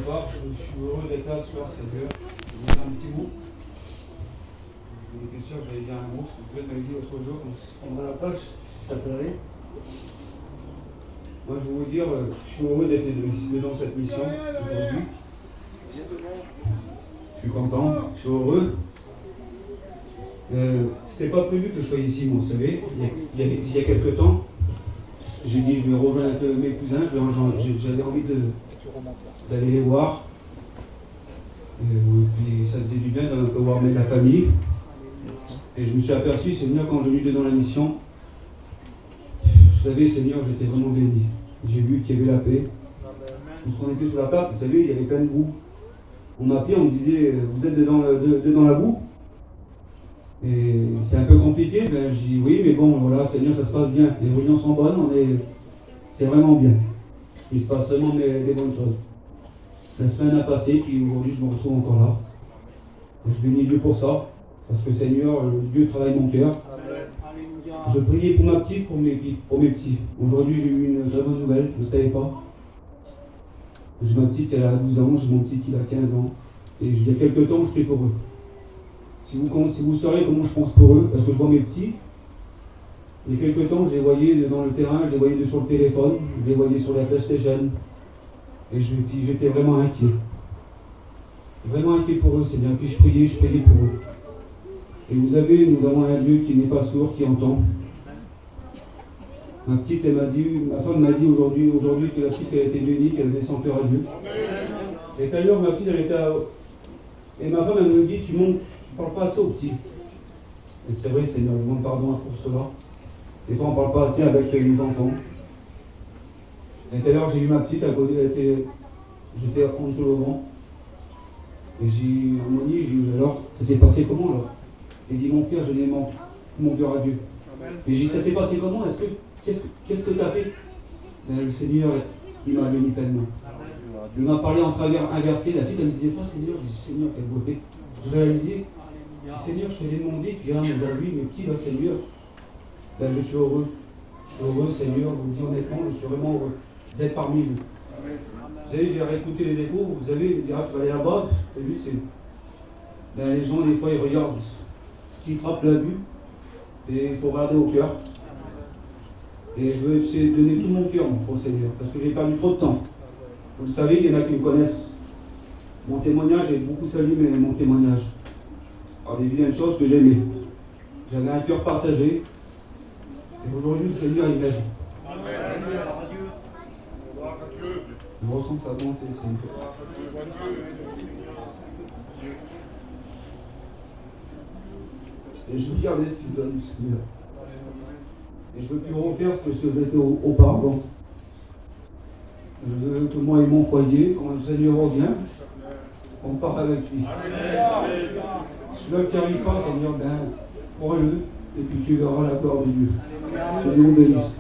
part, je suis heureux d'être là ce soir, Seigneur. Je vais dire un petit mot. J'étais sûr que j'allais dire un mot, parce que peut-être m'avait dit l'autre jour, quand je prendrai la page, je t'appellerai. Moi, je vais vous dire, je suis heureux d'être dans cette mission aujourd'hui. Je suis content, je suis heureux. C'était pas prévu que je sois ici, vous savez. Il y a quelques temps, j'ai dit je vais rejoindre un peu mes cousins, j'avais envie d'aller les voir. Et puis ça faisait du bien d'un peu voir la famille. Et je me suis aperçu, Seigneur, quand je suis venu dans la mission, vous savez, Seigneur, j'étais vraiment béni. J'ai vu qu'il y avait la paix. Lorsqu'on était sur la place, vous savez, il y avait plein de boue. On m'appelait, on me disait, vous êtes dedans la boue? Et c'est un peu compliqué, ben je dis oui, mais bon, voilà, Seigneur, ça se passe bien. Les réunions sont bonnes, c'est vraiment bien. Il se passe vraiment des bonnes choses. La semaine a passé, puis aujourd'hui, je me retrouve encore là. Et je bénis Dieu pour ça, parce que Seigneur, Dieu travaille mon cœur. Je priais pour ma petite, pour mes petits. Aujourd'hui, j'ai eu une très bonne nouvelle, je ne savais pas. J'ai ma petite, elle a 12 ans, j'ai mon petit qui a 15 ans. Et il y a quelques temps, je prie pour eux. Si vous saurez comment je pense pour eux, parce que je vois mes petits, il y a quelques temps, je les voyais dans le terrain, je les voyais sur le téléphone, je les voyais sur la PlayStation. Et puis j'étais vraiment inquiet. Vraiment inquiet pour eux, Seigneur. Puis je priais pour eux. Et vous savez, nous avons un Dieu qui n'est pas sourd, qui entend. Ma femme m'a dit aujourd'hui que la petite, elle était bénie, qu'elle avait son cœur à Dieu. Et d'ailleurs, ma petite, elle était Et ma femme, elle me dit, tu ne parles pas assez aux petits. Et c'est vrai, Seigneur, je demande pardon pour cela. Des fois, on ne parle pas assez avec nos enfants. Et tout à l'heure, j'ai eu ma petite à côté, j'étais en dessous le banc. Et on m'a dit, alors, ça s'est passé comment alors? Il dit, mon père, j'ai donné mon cœur à Dieu. Et j'ai dit, ça s'est passé comment? Qu'est-ce que tu as fait? Le Seigneur, il m'a béni pleinement. Il m'a parlé en travers inversé. La petite, elle me disait ça, Seigneur. Je dis, Seigneur, quelle beauté. Je réalisais, Seigneur, je t'ai demandé, puis aujourd'hui, mais qui va, Seigneur? Je suis heureux. Je suis heureux, Seigneur. Je vous le dis honnêtement, je suis vraiment heureux d'être parmi vous. Vous savez, j'ai réécouté les échos. Vous savez, il dira, tu vas aller là-bas. Et lui, les gens, des fois, ils regardent ce qui frappe la vue. Et il faut regarder au cœur. Et je veux essayer de donner tout mon cœur au Seigneur, parce que j'ai perdu trop de temps. Vous le savez, il y en a qui me connaissent. Mon témoignage est beaucoup salué, mais mon témoignage. Alors, il y a une chose que j'aimais. J'avais un cœur partagé. Et aujourd'hui, le Seigneur, il m'aide. Je ressens sa bonté, Seigneur. Et je veux garder ce qu'il donne, Seigneur. Et je veux plus refaire ce que j'étais auparavant. Je veux que moi et mon foyer, quand le Seigneur revient, on part avec lui. Celui qui n'arrive pas, Seigneur, prends-le, et puis tu verras la gloire de Dieu. Que Dieu vous bénisse.